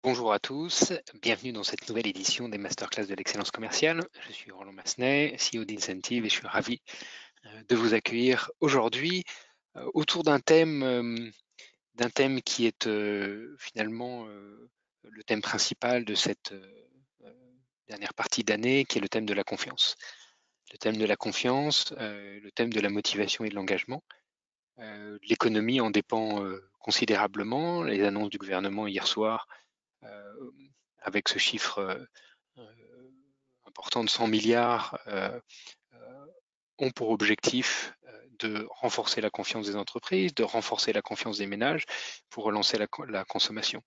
Bonjour à tous, bienvenue dans cette nouvelle édition des Masterclass de l'excellence commerciale. Je suis Roland Massenet, CEO d'Incentive et je suis ravi de vous accueillir aujourd'hui autour d'un thème qui est finalement le thème principal de cette dernière partie d'année, qui est le thème de la confiance. Le thème de la confiance, le thème de la motivation et de l'engagement. L'économie en dépend considérablement. Les annonces du gouvernement hier soir avec ce chiffre important de 100 milliards ont pour objectif de renforcer la confiance des entreprises, de renforcer la confiance des ménages pour relancer la consommation.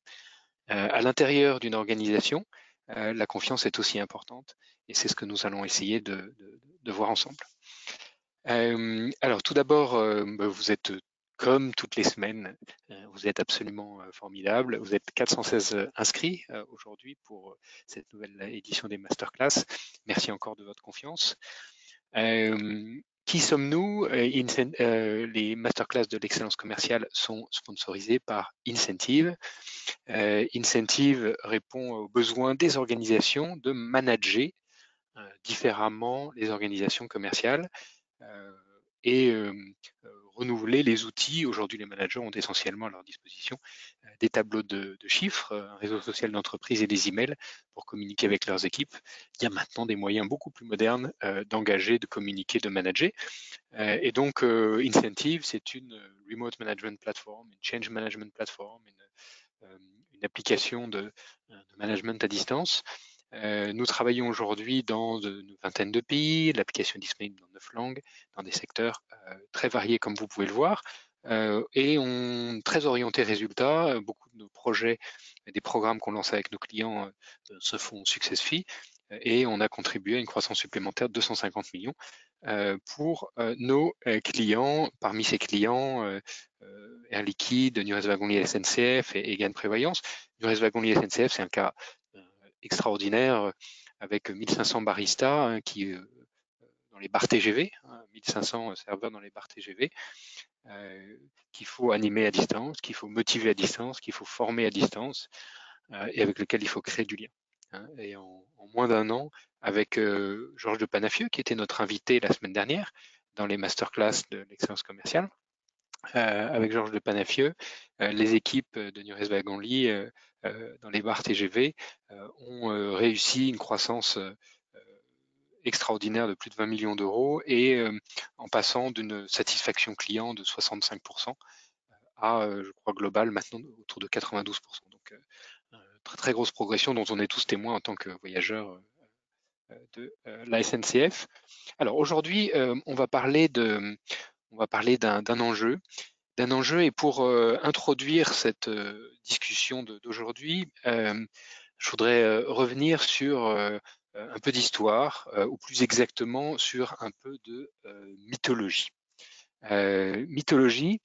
À l'intérieur d'une organisation, la confiance est aussi importante et c'est ce que nous allons essayer de voir ensemble. Alors tout d'abord, vous êtes comme toutes les semaines, vous êtes absolument formidable. Vous êtes 416 inscrits aujourd'hui pour cette nouvelle édition des Masterclass. Merci encore de votre confiance. Qui sommes-nous? Les Masterclass de l'excellence commerciale sont sponsorisés par Incentive. Incentive répond aux besoins des organisations de manager différemment les organisations commerciales et renouveler les outils. Aujourd'hui, les managers ont essentiellement à leur disposition des tableaux de chiffres, un réseau social d'entreprise et des emails pour communiquer avec leurs équipes. Il y a maintenant des moyens beaucoup plus modernes d'engager, de communiquer, de manager. Et donc, Incentive, c'est une remote management platform, une change management platform, une application de management à distance. Nous travaillons aujourd'hui dans une vingtaine de pays, l'application est disponible dans 9 langues, dans des secteurs très variés comme vous pouvez le voir, et on est très orienté résultats. Beaucoup de nos projets, des programmes qu'on lance avec nos clients se font success fee, et on a contribué à une croissance supplémentaire de 250 millions pour nos clients. Parmi ces clients, Air Liquide, Nurès Wagons-Lits SNCF et Egan Prévoyance. Nurès Wagons-Lits SNCF, c'est un cas extraordinaire avec 1500 baristas qui dans les bars TGV, 1500 serveurs dans les bars TGV, qu'il faut animer à distance, qu'il faut motiver à distance, qu'il faut former à distance et avec lequel il faut créer du lien. Et en moins d'un an, avec Georges de Panafieux, qui était notre invité la semaine dernière dans les masterclass de l'excellence commerciale, avec Georges de Panafieux, les équipes de Nurès Wagons-Lits dans les bars TGV ont réussi une croissance extraordinaire de plus de 20 millions d'euros et en passant d'une satisfaction client de 65% à, je crois, global maintenant autour de 92%. Donc, très, très grosse progression dont on est tous témoins en tant que voyageurs de la SNCF. Alors aujourd'hui, on va parler d'un enjeu. Et pour introduire cette discussion d'aujourd'hui, je voudrais revenir sur un peu d'histoire, ou plus exactement sur un peu de mythologie. Mythologie,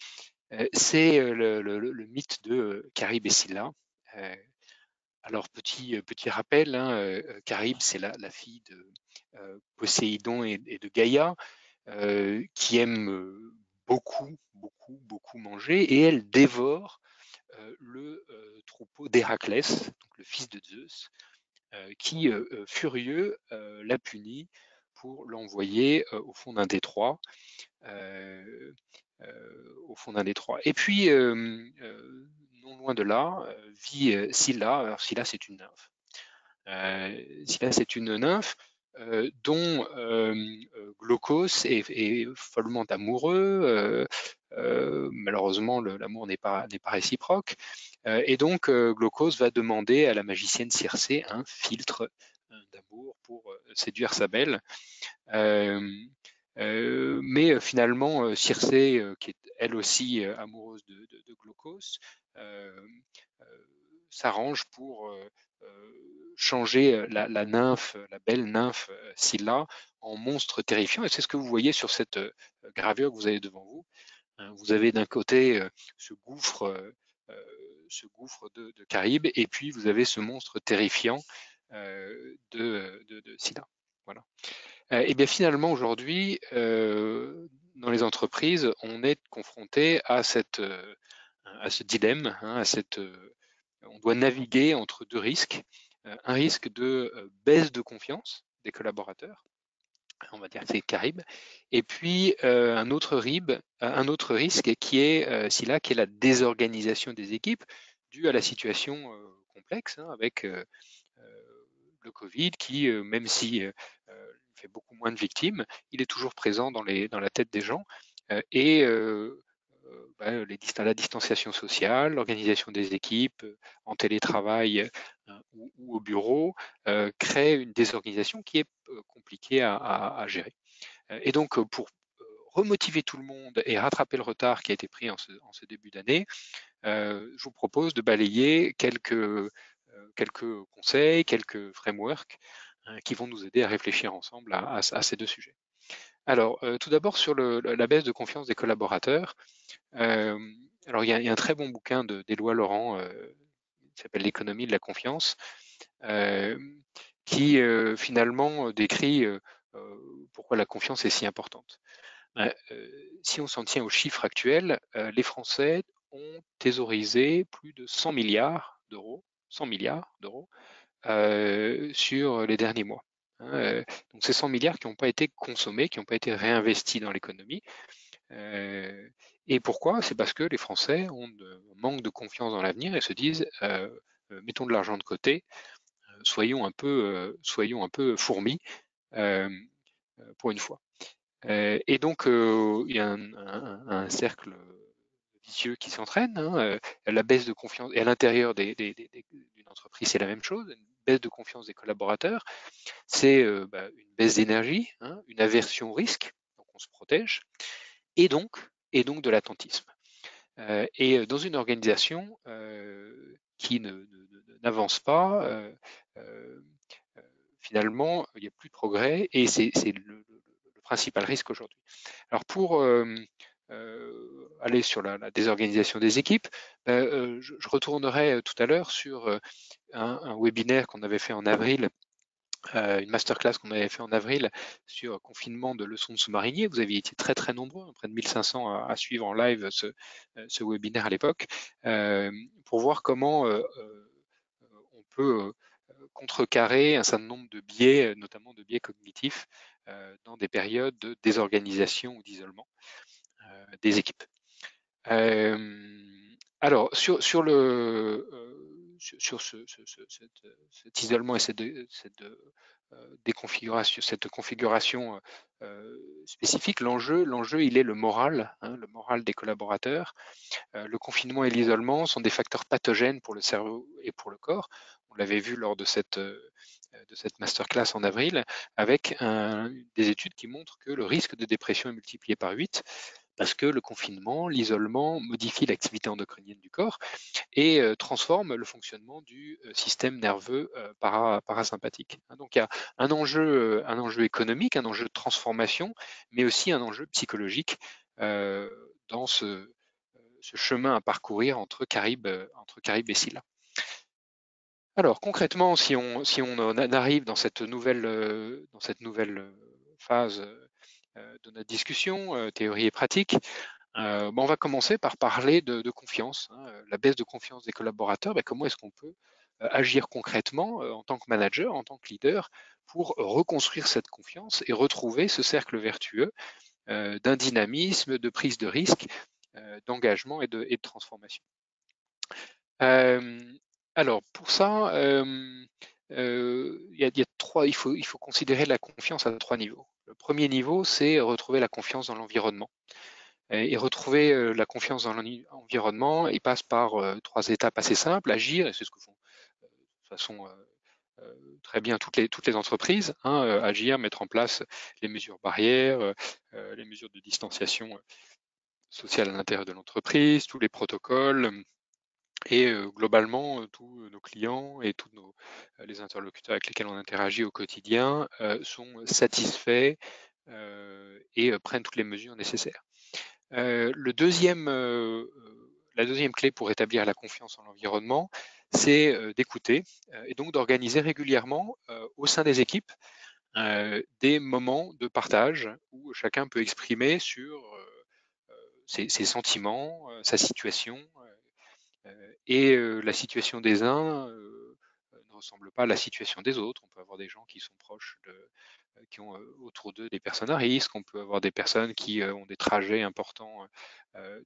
c'est le mythe de Charybde et Scylla. Alors petit rappel, hein, Charybde, c'est la fille de Poséidon et de Gaïa, qui aime beaucoup manger, et elle dévore le troupeau d'Héraclès, donc le fils de Zeus, qui, furieux, la punit pour l'envoyer au fond d'un détroit. Et puis, non loin de là, vit Scylla. Alors Scylla, c'est une nymphe. Scylla, c'est une nymphe dont Glaucos est follement amoureux. Malheureusement, l'amour n'est pas réciproque. Et donc, Glaucos va demander à la magicienne Circé un filtre d'amour pour séduire sa belle. Mais finalement, Circé, qui est elle aussi amoureuse de Glaucos, s'arrange pour changer la nymphe, la belle nymphe Scylla, en monstre terrifiant. Et c'est ce que vous voyez sur cette gravure que vous avez devant vous. Vous avez d'un côté ce gouffre de Charybde, et puis vous avez ce monstre terrifiant de Scylla. Voilà. Et bien finalement aujourd'hui, dans les entreprises, on est confronté à ce dilemme, hein, à cette on doit naviguer entre deux risques. Un risque de baisse de confiance des collaborateurs, on va dire que c'est Caraïbes, et puis un autre risque qui est qui est la désorganisation des équipes due à la situation complexe avec le Covid qui, même si fait beaucoup moins de victimes, il est toujours présent dans la tête des gens et la distanciation sociale, l'organisation des équipes en télétravail ou au bureau crée une désorganisation qui est compliquée à gérer. Et donc, pour remotiver tout le monde et rattraper le retard qui a été pris en ce début d'année, je vous propose de balayer quelques conseils, quelques frameworks qui vont nous aider à réfléchir ensemble à ces deux sujets. Alors, tout d'abord, sur la baisse de confiance des collaborateurs, alors il y a un très bon bouquin d'Éloi Laurent qui s'appelle L'économie de la confiance, qui finalement décrit pourquoi la confiance est si importante. Si on s'en tient aux chiffres actuels, les Français ont thésaurisé plus de 100 milliards d'euros, 100 milliards d'euros sur les derniers mois. Donc c'est 100 milliards qui n'ont pas été consommés, qui n'ont pas été réinvestis dans l'économie. Et pourquoi? C'est parce que les Français ont un manque de confiance dans l'avenir et se disent mettons de l'argent de côté, soyons un peu fourmis pour une fois. Et donc, il y a un cercle vicieux qui s'entraîne. La baisse de confiance, et à l'intérieur d'une entreprise, c'est la même chose. Une baisse de confiance des collaborateurs, c'est une baisse d'énergie, une aversion au risque, donc on se protège, et donc de l'attentisme. Et dans une organisation qui n'avance pas, finalement, il n'y a plus de progrès et c'est le principal risque aujourd'hui. Alors pour aller sur la désorganisation des équipes, je retournerai tout à l'heure sur un webinaire qu'on avait fait en avril, une masterclass qu'on avait fait en avril sur confinement de leçons de sous-mariniers. Vous aviez été très très nombreux, près de 1500 à suivre en live ce webinaire à l'époque, pour voir comment on peut contrecarrer un certain nombre de biais, notamment de biais cognitifs, dans des périodes de désorganisation ou d'isolement des équipes. Alors, sur cet isolement et cette déconfiguration, cette configuration spécifique, l'enjeu, il est le moral des collaborateurs. Le confinement et l'isolement sont des facteurs pathogènes pour le cerveau et pour le corps. On l'avait vu lors de cette masterclass en avril, avec des études qui montrent que le risque de dépression est multiplié par 8 parce que le confinement, l'isolement modifie l'activité endocrinienne du corps et transforme le fonctionnement du système nerveux parasympathique. Donc il y a un enjeu économique, un enjeu de transformation, mais aussi un enjeu psychologique dans ce chemin à parcourir entre Caraïbes et Silla. Alors concrètement, si on en arrive dans cette nouvelle phase de notre discussion, théorie et pratique, on va commencer par parler de confiance, la baisse de confiance des collaborateurs. Comment est-ce qu'on peut agir concrètement en tant que manager, en tant que leader, pour reconstruire cette confiance et retrouver ce cercle vertueux d'un dynamisme, de prise de risque, d'engagement et de transformation. Alors pour ça, il faut considérer la confiance à 3 niveaux. Le premier niveau, c'est retrouver la confiance dans l'environnement. Et retrouver la confiance dans l'environnement, il passe par 3 étapes assez simples: agir, et c'est ce que font de façon très bien toutes les entreprises, agir, mettre en place les mesures barrières, les mesures de distanciation sociale à l'intérieur de l'entreprise, tous les protocoles, et globalement, tous nos clients et tous les interlocuteurs avec lesquels on interagit au quotidien sont satisfaits et prennent toutes les mesures nécessaires. La deuxième clé pour établir la confiance en l'environnement, c'est d'écouter et donc d'organiser régulièrement au sein des équipes des moments de partage où chacun peut exprimer sur ses sentiments, sa situation, Et la situation des uns ne ressemble pas à la situation des autres. On peut avoir des gens qui sont proches qui ont autour d'eux des personnes à risque. On peut avoir des personnes qui ont des trajets importants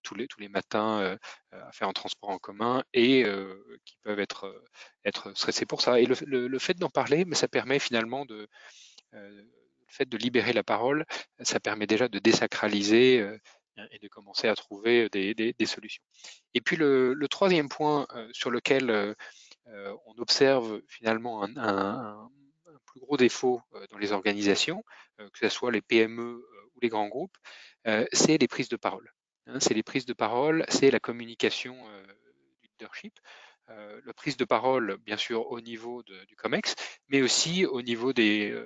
tous les matins à faire en transport en commun et qui peuvent être stressés pour ça. Et le fait d'en parler, mais ça permet finalement le fait de libérer la parole, ça permet déjà de désacraliser et de commencer à trouver des solutions. Et puis le troisième point sur lequel on observe finalement un plus gros défaut dans les organisations, que ce soit les PME ou les grands groupes, c'est les prises de parole. Hein, c'est les prises de parole, c'est la communication du leadership. La prise de parole, bien sûr, au niveau du COMEX, mais aussi au niveau des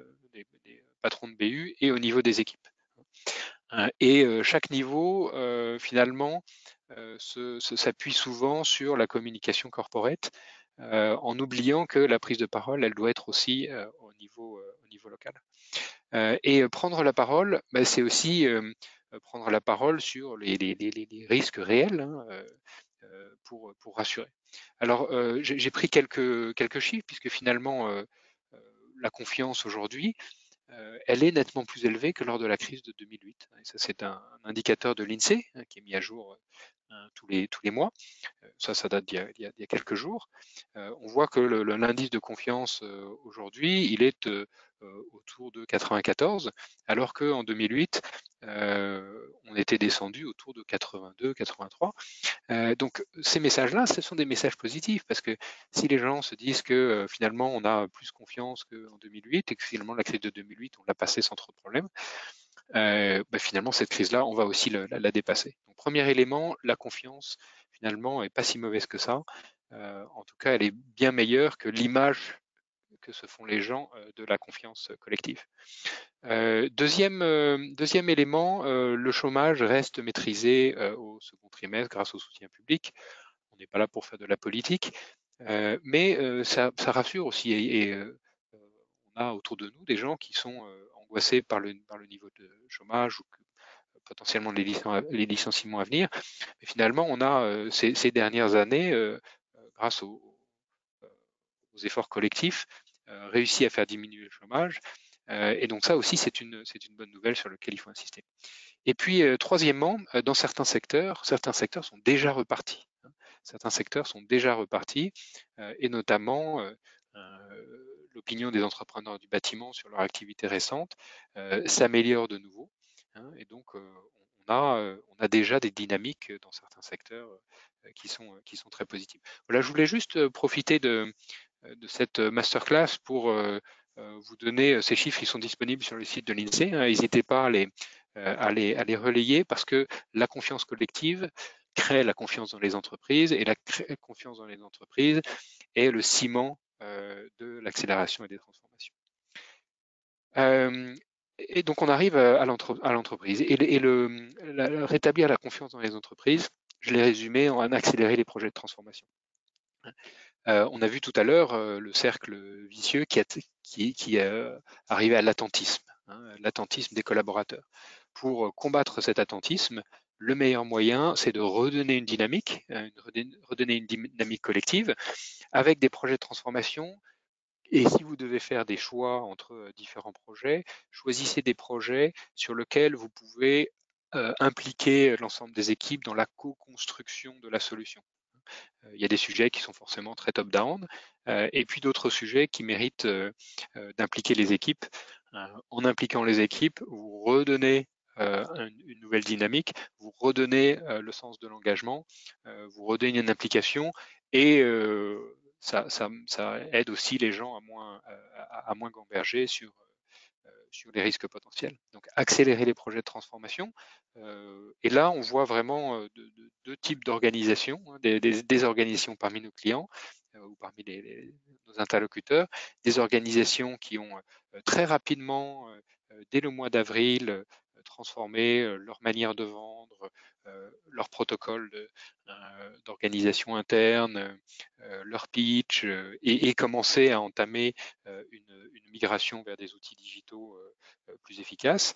patrons de BU et au niveau des équipes. Et chaque niveau, finalement, s'appuie souvent sur la communication corporate, en oubliant que la prise de parole, elle doit être aussi au niveau local. Et prendre la parole, bah, c'est aussi prendre la parole sur les risques réels, hein, pour rassurer. Alors, j'ai pris quelques chiffres, puisque finalement, la confiance aujourd'hui, elle est nettement plus élevée que lors de la crise de 2008. Et ça, c'est un indicateur de l'INSEE hein, qui est mis à jour tous les mois. Ça date d'il y a quelques jours. On voit que l'indice de confiance aujourd'hui, il est autour de 94, alors qu'en 2008, on était descendu autour de 82, 83. Donc ces messages-là, ce sont des messages positifs, parce que si les gens se disent que finalement on a plus confiance qu'en 2008 et que finalement la crise de 2008, on l'a passée sans trop de problèmes, bah, finalement cette crise-là, on va aussi la dépasser. Donc premier élément, la confiance finalement est pas si mauvaise que ça. En tout cas, elle est bien meilleure que l'image que se font les gens de la confiance collective. Deuxième élément, le chômage reste maîtrisé au second trimestre grâce au soutien public. On n'est pas là pour faire de la politique, mais ça rassure aussi. Et on a autour de nous des gens qui sont angoissés par le niveau de chômage ou potentiellement les licenciements à venir. Mais finalement, on a ces dernières années, grâce aux efforts collectifs, réussi à faire diminuer le chômage. Et donc ça aussi, c'est une bonne nouvelle sur laquelle il faut insister. Et puis, troisièmement, dans certains secteurs sont déjà repartis. Hein. Certains secteurs sont déjà repartis, et notamment l'opinion des entrepreneurs du bâtiment sur leur activité récente s'améliore de nouveau. Hein, et donc, on a déjà des dynamiques dans certains secteurs qui sont très positives. Voilà, je voulais juste profiter de cette masterclass pour vous donner ces chiffres. Ils sont disponibles sur le site de l'INSEE. Hein, n'hésitez pas à les relayer, parce que la confiance collective crée la confiance dans les entreprises, et la confiance dans les entreprises est le ciment de l'accélération et des transformations. Et donc on arrive à l'entreprise. Et rétablir la confiance dans les entreprises, je l'ai résumé en accélérer les projets de transformation. On a vu tout à l'heure le cercle vicieux qui arrivait à l'attentisme, hein, l'attentisme des collaborateurs. Pour combattre cet attentisme, le meilleur moyen, c'est de redonner une dynamique, redonner une dynamique collective avec des projets de transformation. Et si vous devez faire des choix entre différents projets, choisissez des projets sur lesquels vous pouvez impliquer l'ensemble des équipes dans la co-construction de la solution. Il y a des sujets qui sont forcément très top-down, et puis d'autres sujets qui méritent d'impliquer les équipes. En impliquant les équipes, vous redonnez une nouvelle dynamique, vous redonnez le sens de l'engagement, vous redonnez une implication, et ça aide aussi les gens à moins gamberger sur les risques potentiels. Donc accélérer les projets de transformation. Et là, on voit vraiment deux types d'organisations, hein, des organisations parmi nos clients ou parmi nos interlocuteurs, des organisations qui ont très rapidement, dès le mois d'avril, transformé leur manière de vendre, leur protocole d'organisation interne, leur pitch, et commencer à entamer une migration vers des outils digitaux plus efficaces.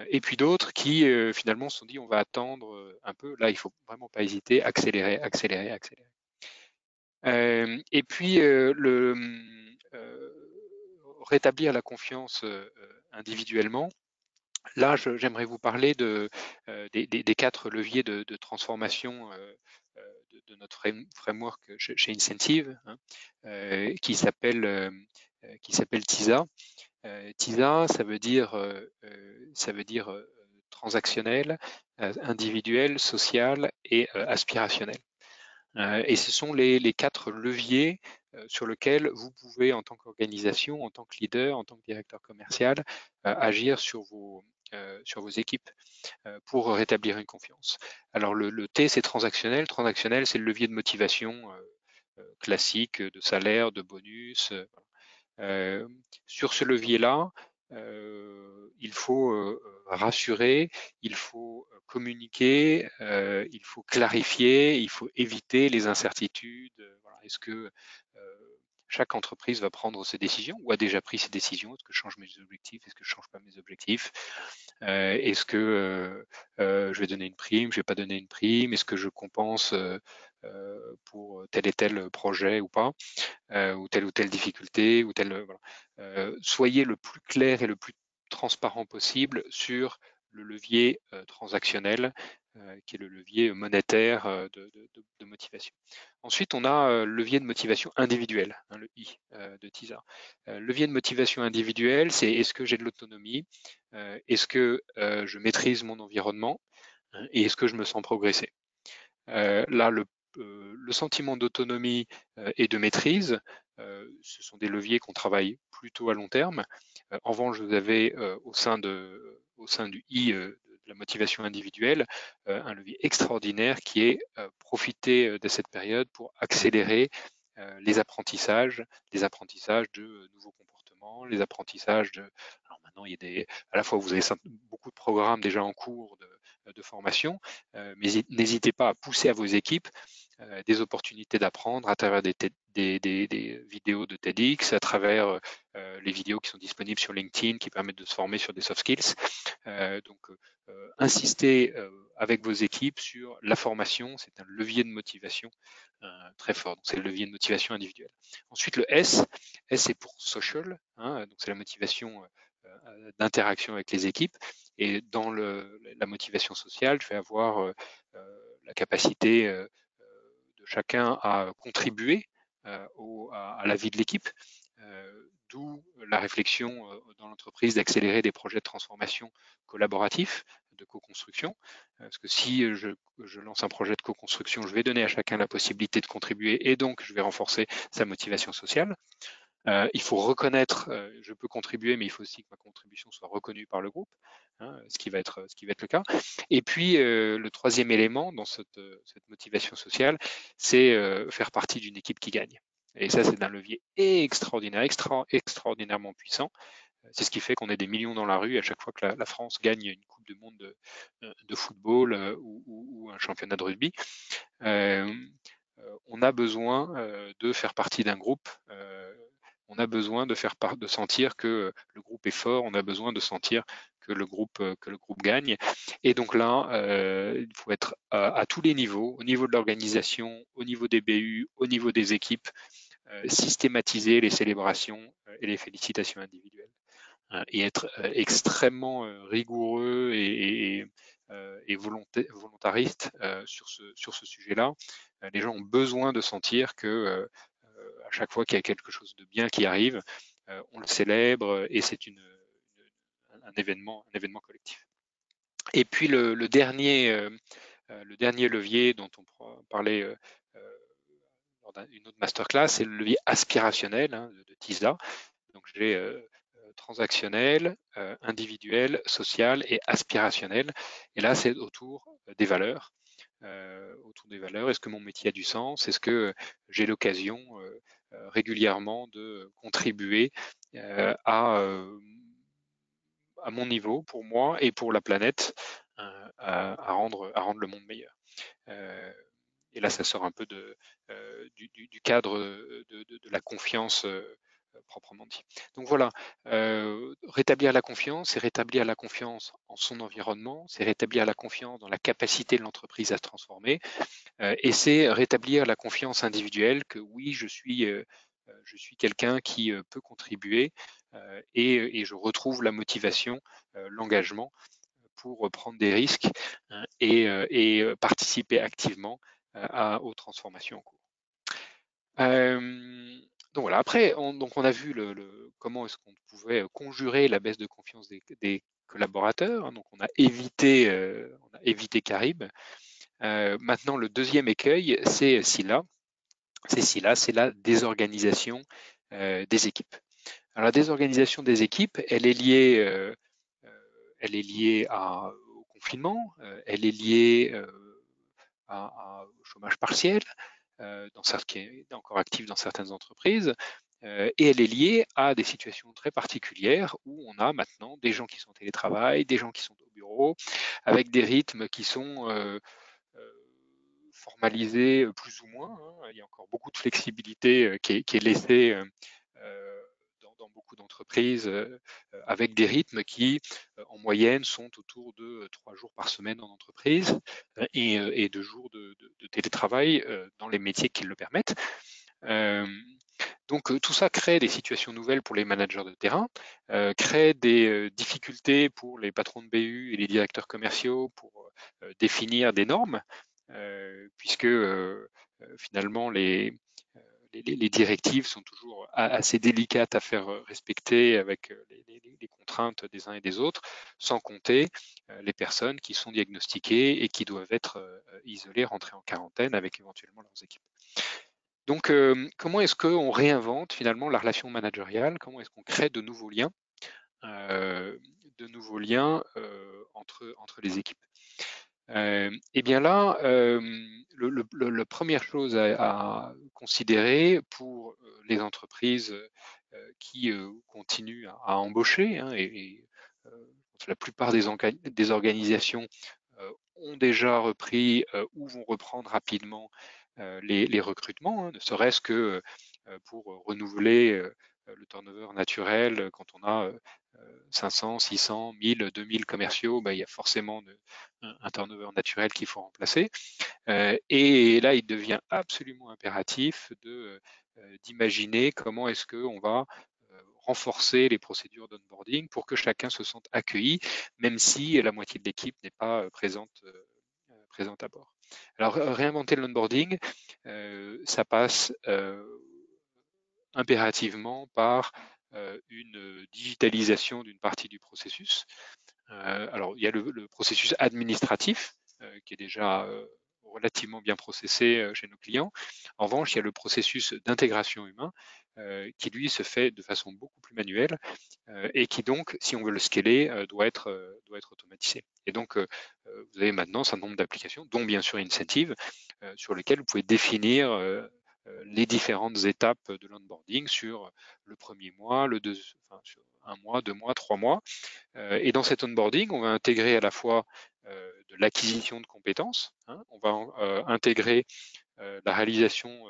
Et puis d'autres qui finalement se sont dit on va attendre un peu. Là, il ne faut vraiment pas hésiter, accélérer, accélérer, accélérer. Et puis, rétablir la confiance individuellement. Là, j'aimerais vous parler des 4 leviers de transformation de notre framework chez Incentive, hein, qui s'appelle TISA. TISA, ça veut dire transactionnel, individuel, social et aspirationnel. Et ce sont les 4 leviers sur lesquels vous pouvez, en tant qu'organisation, en tant que leader, en tant que directeur commercial, agir sur vos équipes pour rétablir une confiance. Alors le T, c'est transactionnel. Transactionnel, c'est le levier de motivation classique, de salaire, de bonus. Sur ce levier-là, il faut rassurer, il faut communiquer, il faut clarifier, il faut éviter les incertitudes. Voilà. Est-ce que chaque entreprise va prendre ses décisions ou a déjà pris ses décisions? Est-ce que je change mes objectifs? Est-ce que je ne change pas mes objectifs? Est-ce que je vais donner une prime? Je ne vais pas donner une prime? Est-ce que je compense pour tel et tel projet ou pas? Ou telle difficulté, ou telle, voilà. Soyez le plus clair et le plus transparent possible sur le levier transactionnel, qui est le levier monétaire de motivation. Ensuite, on a le levier de motivation individuelle, hein, le I de TISA. Levier de motivation individuelle, c'est est-ce que j'ai de l'autonomie, est-ce que je maîtrise mon environnement, hein, et est-ce que je me sens progresser. Là, le sentiment d'autonomie et de maîtrise, ce sont des leviers qu'on travaille plutôt à long terme. En revanche, vous avez au sein du I de la motivation individuelle, un levier extraordinaire qui est profiter de cette période pour accélérer les apprentissages de nouveaux comportements, les apprentissages de. Alors maintenant, il y a à la fois vous avez beaucoup de programmes déjà en cours de formation, mais n'hésitez pas à pousser à vos équipes des opportunités d'apprendre à travers des vidéos de TEDx, à travers les vidéos qui sont disponibles sur LinkedIn qui permettent de se former sur des soft skills. Donc, insistez avec vos équipes sur la formation, c'est un levier de motivation très fort. Donc, c'est le levier de motivation individuelle. Ensuite, le S c'est pour social, hein, donc c'est la motivation d'interaction avec les équipes. Et dans la motivation sociale, je vais avoir la capacité de chacun à contribuer à la vie de l'équipe, d'où la réflexion dans l'entreprise d'accélérer des projets de transformation collaboratifs, de co-construction. Parce que si je lance un projet de co-construction, je vais donner à chacun la possibilité de contribuer et donc je vais renforcer sa motivation sociale. Il faut reconnaître, je peux contribuer, mais il faut aussi que ma contribution soit reconnue par le groupe, hein, ce qui va être le cas. Et puis, le troisième élément dans cette motivation sociale, c'est faire partie d'une équipe qui gagne. Et ça, c'est un levier extraordinaire, extraordinairement puissant. C'est ce qui fait qu'on est des millions dans la rue à chaque fois que la France gagne une Coupe du Monde de football ou un championnat de rugby. On a besoin de faire partie d'un groupe. On a besoin de sentir que le groupe est fort. On a besoin de sentir que le groupe gagne. Et donc là, il faut être à tous les niveaux, au niveau de l'organisation, au niveau des BU, au niveau des équipes, systématiser les célébrations et les félicitations individuelles. Et être extrêmement rigoureux et volontariste sur ce sujet-là. Les gens ont besoin de sentir que à chaque fois qu'il y a quelque chose de bien qui arrive, on le célèbre et c'est un événement collectif. Et puis le dernier levier dont on parlait lors d'une autre masterclass, c'est le levier aspirationnel, hein, de TISA. Donc j'ai transactionnel, individuel, social et aspirationnel. Et là, c'est autour des valeurs. Est-ce que mon métier a du sens? Est-ce que j'ai l'occasion régulièrement de contribuer à mon niveau, pour moi et pour la planète, à rendre le monde meilleur? Et là, ça sort un peu du cadre de la confiance proprement dit. Donc voilà, rétablir la confiance, c'est rétablir la confiance en son environnement, c'est rétablir la confiance dans la capacité de l'entreprise à se transformer, et c'est rétablir la confiance individuelle que oui, je suis quelqu'un qui peut contribuer, et je retrouve la motivation, l'engagement pour prendre des risques, et participer activement aux transformations en cours. Donc voilà, après, on a vu comment est-ce qu'on pouvait conjurer la baisse de confiance des collaborateurs, hein. Donc on a évité Carib. Maintenant, le deuxième écueil, c'est Scylla. C'est la désorganisation des équipes. Alors, la désorganisation des équipes, elle est liée au confinement, elle est liée au chômage partiel, qui est encore actif dans certaines entreprises, et elle est liée à des situations très particulières où on a maintenant des gens qui sont en télétravail, des gens qui sont au bureau, avec des rythmes qui sont formalisés plus ou moins, hein. Il y a encore beaucoup de flexibilité qui est laissée dans beaucoup d'entreprises, avec des rythmes qui, en moyenne, sont autour de 3 jours par semaine en entreprise, et 2 jours de télétravail dans les métiers qui le permettent. Donc tout ça crée des situations nouvelles pour les managers de terrain, crée des difficultés pour les patrons de BU et les directeurs commerciaux pour définir des normes, puisque finalement les directives sont toujours assez délicates à faire respecter avec les contraintes des uns et des autres, sans compter les personnes qui sont diagnostiquées et qui doivent être isolées, rentrées en quarantaine avec éventuellement leurs équipes. Donc, comment est-ce qu'on réinvente finalement la relation managériale? Comment est-ce qu'on crée de nouveaux liens, entre les équipes? Eh bien là, la première chose à considérer pour les entreprises qui continuent à embaucher, hein, la plupart des organisations ont déjà repris ou vont reprendre rapidement les recrutements, hein, ne serait-ce que pour renouveler le turnover naturel. Quand on a 500, 600, 1000, 2000 commerciaux, il y a forcément un turnover naturel qu'il faut remplacer. Et là, il devient absolument impératif d'imaginer comment est-ce qu'on va renforcer les procédures d'onboarding pour que chacun se sente accueilli, même si la moitié de l'équipe n'est pas présente à bord. Alors, réinventer l'onboarding, ça passe impérativement par une digitalisation d'une partie du processus. Alors, il y a le processus administratif qui est déjà relativement bien processé chez nos clients. En revanche, il y a le processus d'intégration humain qui, lui, se fait de façon beaucoup plus manuelle et qui donc, si on veut le scaler, doit être automatisé. Et donc, vous avez maintenant un certain nombre d'applications, dont bien sûr Incentive, sur lesquelles vous pouvez définir les différentes étapes de l'onboarding sur le premier mois, sur 1 mois, 2 mois, 3 mois. Et dans cet onboarding, on va intégrer à la fois de l'acquisition de compétences, hein, on va intégrer la réalisation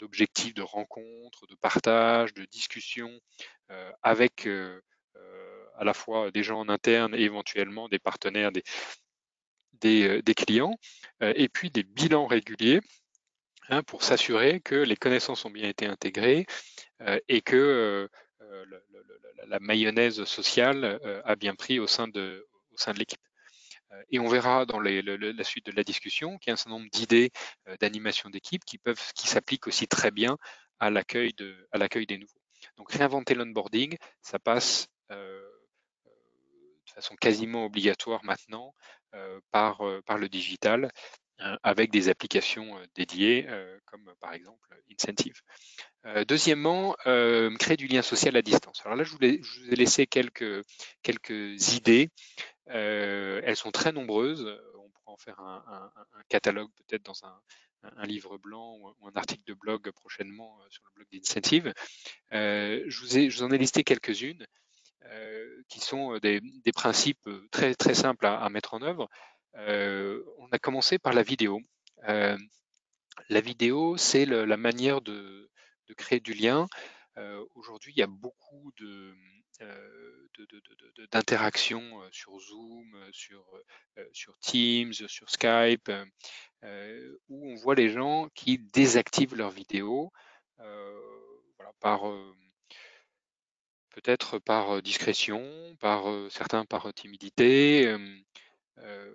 d'objectifs de rencontres, de partage, de discussions avec à la fois des gens en interne et éventuellement des partenaires, des clients, et puis des bilans réguliers, hein, pour s'assurer que les connaissances ont bien été intégrées et que la mayonnaise sociale a bien pris au sein de l'équipe. Et on verra dans la suite de la discussion qu'il y a un certain nombre d'idées d'animation d'équipe qui s'appliquent aussi très bien à l'accueil des nouveaux. Donc réinventer l'onboarding, ça passe de façon quasiment obligatoire maintenant par le digital, avec des applications dédiées comme par exemple Incentive. Deuxièmement, créer du lien social à distance. Alors là, je vous ai laissé quelques idées. Elles sont très nombreuses. On pourra en faire un catalogue peut-être dans un livre blanc ou un article de blog prochainement sur le blog d'Incentive. Je vous en ai listé quelques-unes qui sont des principes très, très simples à mettre en œuvre. On a commencé par la vidéo. La vidéo, c'est la manière de créer du lien Aujourd'hui, il y a beaucoup d'interactions sur Zoom, sur Teams, sur Skype, où on voit les gens qui désactivent leurs vidéos, voilà, peut-être par discrétion, certains par timidité. Euh,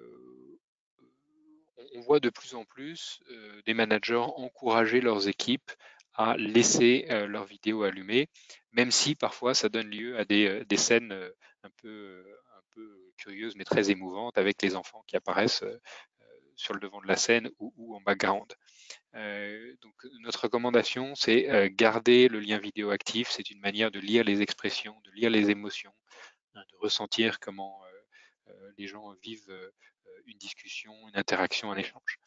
on voit de plus en plus des managers encourager leurs équipes à laisser leurs vidéos allumées, même si parfois ça donne lieu à des scènes un peu curieuses mais très émouvantes avec les enfants qui apparaissent sur le devant de la scène ou en background. Donc notre recommandation, c'est garder le lien vidéo actif. C'est une manière de lire les expressions, de lire les émotions, hein, de ressentir comment les gens vivent une discussion, une interaction, un échange.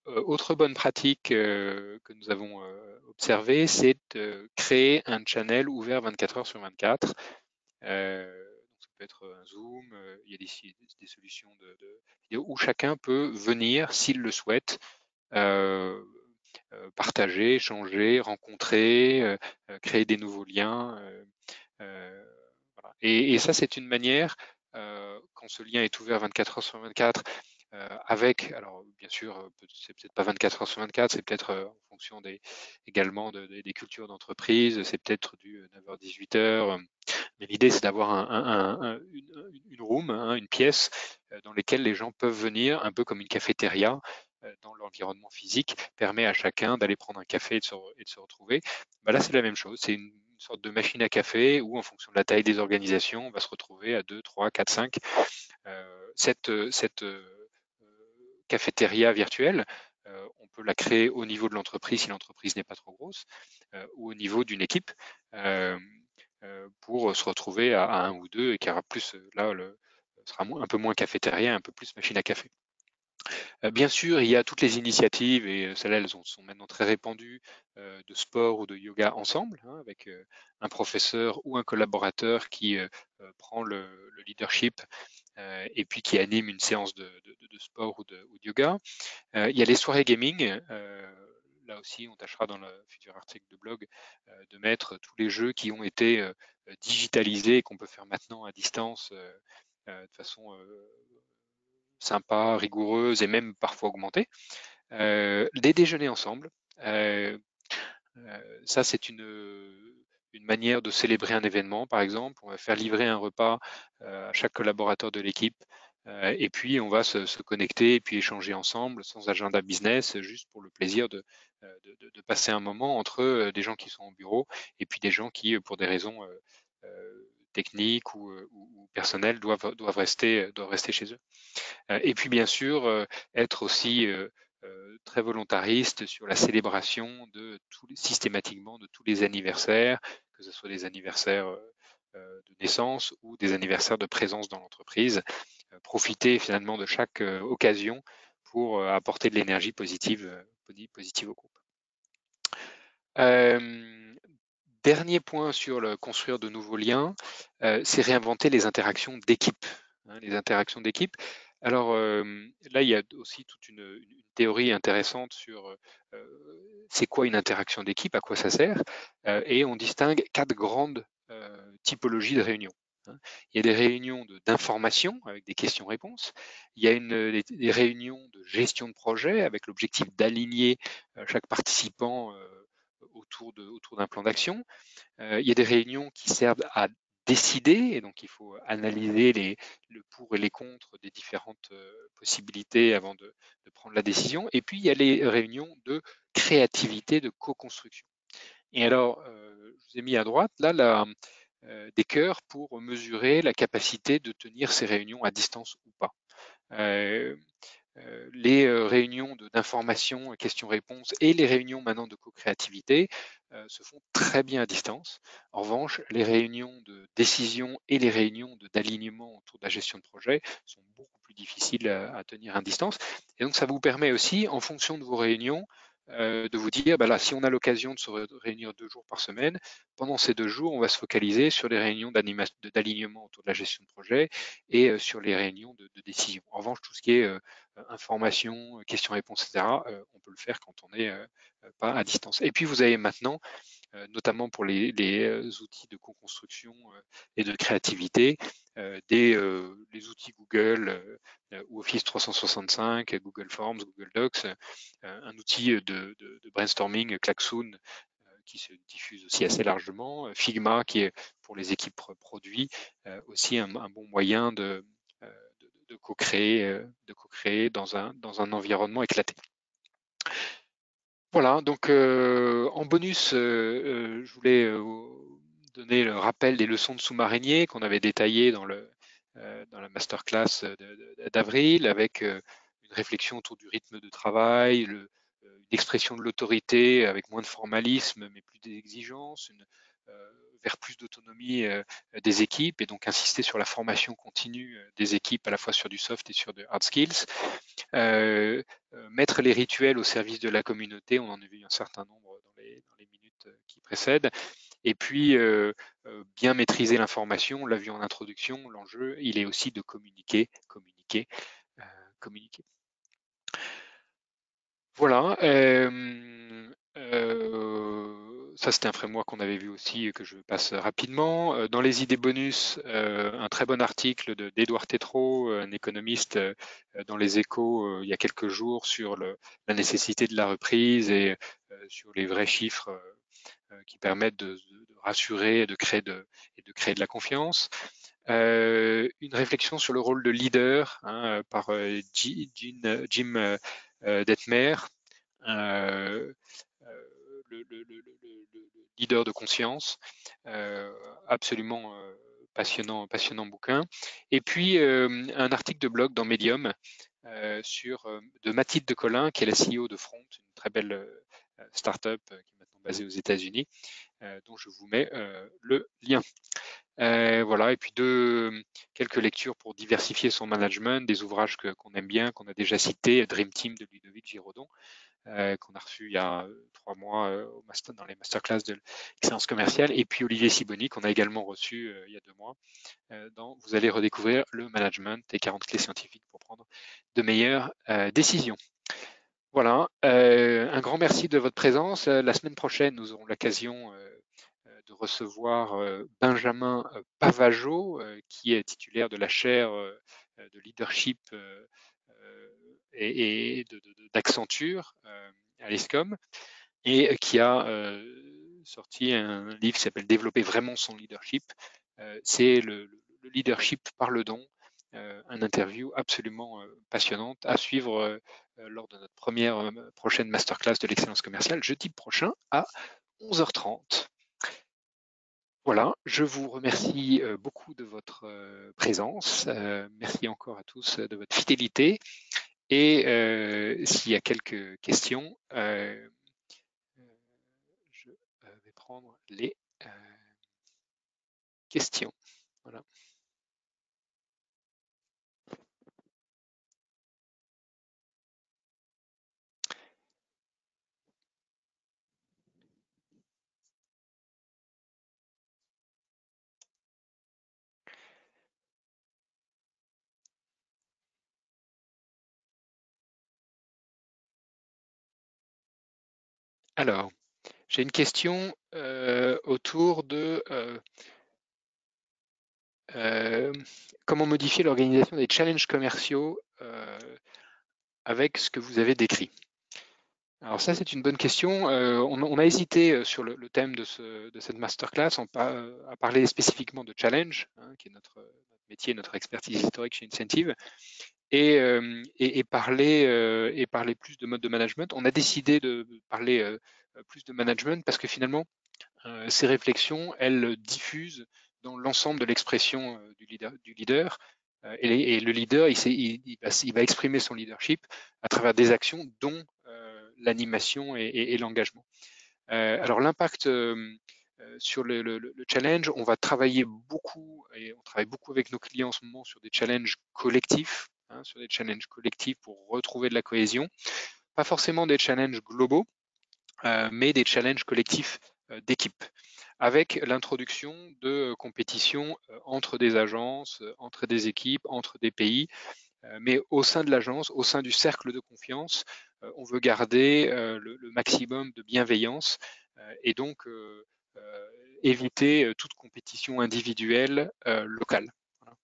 Autre bonne pratique que nous avons observée, c'est de créer un channel ouvert 24 heures sur 24. Ça peut être un Zoom, il y a des solutions de vidéo où chacun peut venir, s'il le souhaite, partager, échanger, rencontrer, créer des nouveaux liens. Voilà. Et ça, c'est une manière, quand ce lien est ouvert 24 heures sur 24, avec, alors bien sûr, c'est peut-être pas 24 heures sur 24, c'est peut-être en fonction également des cultures d'entreprise, c'est peut-être du 9h-18h. Mais l'idée, c'est d'avoir une room, hein, une pièce dans laquelle les gens peuvent venir, un peu comme une cafétéria dans l'environnement physique, permet à chacun d'aller prendre un café et de se retrouver. Bah là, c'est la même chose, c'est une sorte de machine à café où, en fonction de la taille des organisations, on va se retrouver à 2, 3, 4, 5. Cette cafétéria virtuelle, on peut la créer au niveau de l'entreprise si l'entreprise n'est pas trop grosse, ou au niveau d'une équipe, pour se retrouver à un ou deux et qui aura plus, là, sera un peu moins cafétéria, un peu plus machine à café. Bien sûr, il y a toutes les initiatives, et celles-là, elles sont maintenant très répandues, de sport ou de yoga ensemble, hein, avec un professeur ou un collaborateur qui prend le leadership et puis qui anime une séance de sport ou de yoga. Il y a les soirées gaming. Là aussi, on tâchera dans le futur article de blog de mettre tous les jeux qui ont été digitalisés et qu'on peut faire maintenant à distance de façon sympa, rigoureuse et même parfois augmentée. Des déjeuners ensemble. Ça, c'est une manière de célébrer un événement, par exemple. On va faire livrer un repas à chaque collaborateur de l'équipe et puis on va se connecter et puis échanger ensemble sans agenda business, juste pour le plaisir de passer un moment entre des gens qui sont au bureau et puis des gens qui, pour des raisons techniques ou personnelles, doivent rester chez eux. Et puis bien sûr, être aussi très volontariste sur la célébration systématiquement de tous les anniversaires, que ce soit des anniversaires de naissance ou des anniversaires de présence dans l'entreprise. Profiter finalement de chaque occasion pour apporter de l'énergie positive au groupe. Dernier point sur construire de nouveaux liens, c'est réinventer les interactions d'équipe. Hein, les interactions d'équipe. Alors là, il y a aussi toute une théorie intéressante sur c'est quoi une interaction d'équipe, à quoi ça sert, et on distingue 4 grandes typologies de réunions. Hein. Il y a des réunions d'information avec des questions-réponses. Il y a des réunions de gestion de projet avec l'objectif d'aligner chaque participant autour d'un plan d'action. Il y a des réunions qui servent à décider, et donc il faut analyser le pour et les contre des différentes possibilités avant de prendre la décision. Et puis il y a les réunions de créativité, de co-construction. Et alors, je vous ai mis à droite là des cœurs pour mesurer la capacité de tenir ces réunions à distance ou pas. Les réunions d'information, questions-réponses et les réunions maintenant de co-créativité se font très bien à distance. En revanche, les réunions de décision et les réunions d'alignement autour de la gestion de projet sont beaucoup plus difficiles à tenir à distance. Et donc, ça vous permet aussi, en fonction de vos réunions, de vous dire, bah là, si on a l'occasion de se réunir 2 jours par semaine, pendant ces 2 jours, on va se focaliser sur les réunions d'alignement autour de la gestion de projet et sur les réunions de décision. En revanche, tout ce qui est information, questions-réponses, etc., on peut le faire quand on n'est pas à distance. Et puis, vous avez maintenant notamment pour les outils de co-construction et de créativité, les outils Google ou Office 365, Google Forms, Google Docs, un outil de brainstorming, Klaxoon, qui se diffuse aussi assez largement, Figma qui est pour les équipes produits aussi un bon moyen de co-créer dans un environnement éclaté. Voilà, donc en bonus, je voulais donner le rappel des leçons de sous-marinier qu'on avait détaillées dans la masterclass d'avril, avec une réflexion autour du rythme de travail, une expression de l'autorité avec moins de formalisme mais plus d'exigence, vers plus d'autonomie des équipes, et donc insister sur la formation continue des équipes à la fois sur du soft et sur de hard skills. Mettre les rituels au service de la communauté, on en a vu un certain nombre dans les minutes qui précèdent, et puis bien maîtriser l'information, on l'a vu en introduction, l'enjeu, il est aussi de communiquer. Voilà. Ça, c'était un framework qu'on avait vu aussi, que je passe rapidement. Dans les idées bonus, un très bon article d'Édouard Tétrault, un économiste, dans les Échos il y a quelques jours, sur la nécessité de la reprise et sur les vrais chiffres qui permettent de rassurer et de créer de la confiance. Une réflexion sur le rôle de leader par Jim Detmer, le leader de conscience, absolument passionnant bouquin. Et puis un article de blog dans Medium de Mathilde de Colin, qui est la CEO de Front, une très belle start-up qui est maintenant basée aux États-Unis, dont je vous mets le lien. Voilà, et puis quelques lectures pour diversifier son management, des ouvrages qu'on aime bien, qu'on a déjà cités, Dream Team de Ludovic Giraudon, qu'on a reçu il y a 3 mois dans les masterclass de l'excellence commerciale, et puis Olivier Sibony, qu'on a également reçu il y a 2 mois, vous allez redécouvrir le management et 40 clés scientifiques pour prendre de meilleures décisions. Voilà, un grand merci de votre présence. La semaine prochaine, nous aurons l'occasion de recevoir Benjamin Pavageau, qui est titulaire de la chaire de leadership et d'Accenture à l'ESCOM, et qui a sorti un livre qui s'appelle Développer vraiment son leadership. C'est le leadership par le don, un interview absolument passionnante à suivre lors de notre prochaine masterclass de l'excellence commerciale, jeudi prochain à 11h30. Voilà, je vous remercie beaucoup de votre présence. Merci encore à tous de votre fidélité. Et s'il y a quelques questions, je vais prendre les questions. Voilà. Alors, j'ai une question autour de comment modifier l'organisation des challenges commerciaux avec ce que vous avez décrit. Alors ça, c'est une bonne question. On a hésité sur le thème de cette masterclass à parler spécifiquement de challenge, qui est notre métier, notre expertise historique chez Incentive, et parler plus de mode de management. On a décidé de parler plus de management parce que finalement, ces réflexions, elles diffusent dans l'ensemble de l'expression du leader. Et le leader, il va exprimer son leadership à travers des actions, dont l'animation et l'engagement. Alors l'impact sur le challenge, on va travailler beaucoup, et on travaille beaucoup avec nos clients en ce moment sur des challenges collectifs, pour retrouver de la cohésion. Pas forcément des challenges globaux, mais des challenges collectifs d'équipe, avec l'introduction de compétitions entre des agences, entre des équipes, entre des pays, mais au sein de l'agence, au sein du cercle de confiance, on veut garder le maximum de bienveillance et donc éviter toute compétition individuelle locale. Voilà.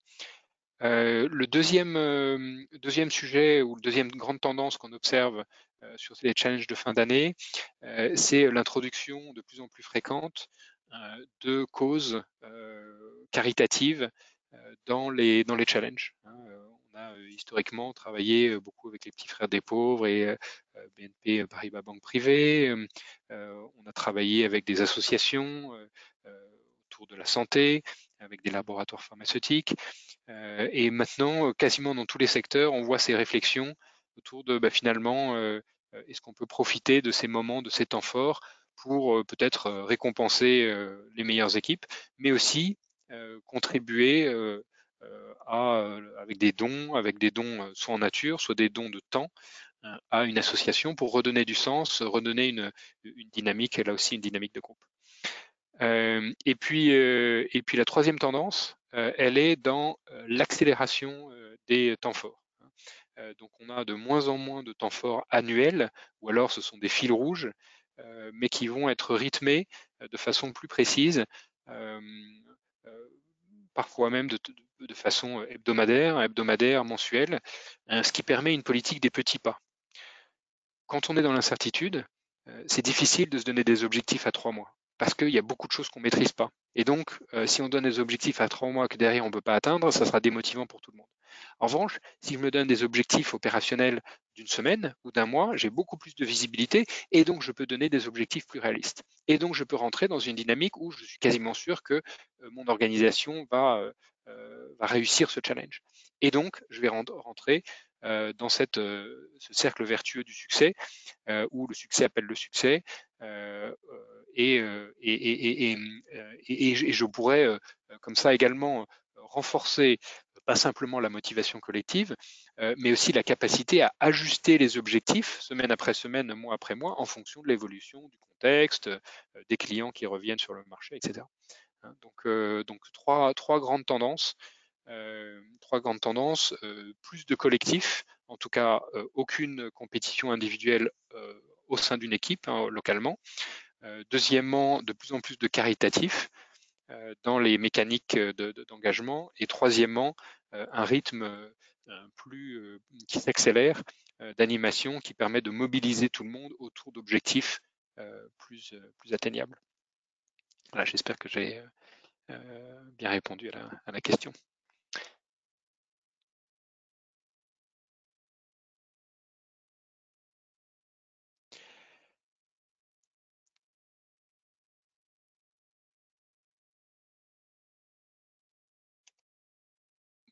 Le deuxième sujet ou la deuxième grande tendance qu'on observe sur les challenges de fin d'année, c'est l'introduction de plus en plus fréquente de causes caritatives dans les challenges. On a historiquement travaillé beaucoup avec les petits frères des pauvres et BNP Paribas Banque Privée. On a travaillé avec des associations autour de la santé, avec des laboratoires pharmaceutiques. Et maintenant, quasiment dans tous les secteurs, on voit ces réflexions autour de finalement, est-ce qu'on peut profiter de ces moments, de ces temps forts pour peut-être récompenser les meilleures équipes, mais aussi contribuer avec des dons soit en nature, soit des dons de temps à une association pour redonner du sens, redonner une dynamique, là aussi une dynamique de groupe. Et puis la troisième tendance, elle est dans l'accélération des temps forts. Donc on a de moins en moins de temps forts annuels, ou alors ce sont des fils rouges, mais qui vont être rythmés de façon plus précise, parfois même de façon hebdomadaire, mensuelle, ce qui permet une politique des petits pas. Quand on est dans l'incertitude, c'est difficile de se donner des objectifs à 3 mois parce qu'il y a beaucoup de choses qu'on ne maîtrise pas. Et donc, si on donne des objectifs à 3 mois que derrière on ne peut pas atteindre, ça sera démotivant pour tout le monde. En revanche, si je me donne des objectifs opérationnels d'une semaine ou d'un mois, j'ai beaucoup plus de visibilité et donc je peux donner des objectifs plus réalistes. Et donc je peux rentrer dans une dynamique où je suis quasiment sûr que mon organisation va réussir ce challenge. Et donc, je vais rentrer dans ce cercle vertueux du succès, où le succès appelle le succès, et je pourrais comme ça également renforcer pas simplement la motivation collective, mais aussi la capacité à ajuster les objectifs semaine après semaine, mois après mois, en fonction de l'évolution du contexte, des clients qui reviennent sur le marché, etc. Donc trois grandes tendances. Plus de collectifs, en tout cas aucune compétition individuelle au sein d'une équipe localement. Deuxièmement, de plus en plus de caritatifs dans les mécaniques d'engagement. Et troisièmement, un rythme qui s'accélère d'animation qui permet de mobiliser tout le monde autour d'objectifs plus atteignables. Voilà, j'espère que j'ai bien répondu à la question.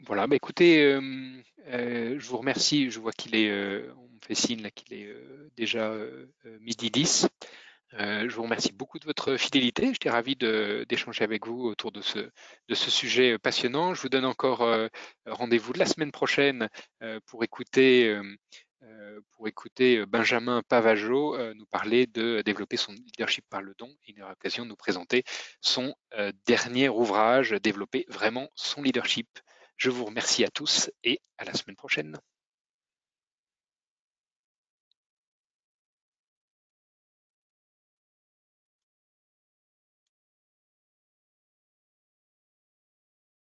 Voilà, écoutez, je vous remercie. Je vois qu'il est, on me fait signe là qu'il est déjà midi 10. Je vous remercie beaucoup de votre fidélité. J'étais ravi d'échanger avec vous autour de ce sujet passionnant. Je vous donne encore rendez-vous la semaine prochaine pour écouter Benjamin Pavageau nous parler de développer son leadership par le don. Il aura l'occasion de nous présenter son dernier ouvrage, développer vraiment son leadership. Je vous remercie à tous et à la semaine prochaine.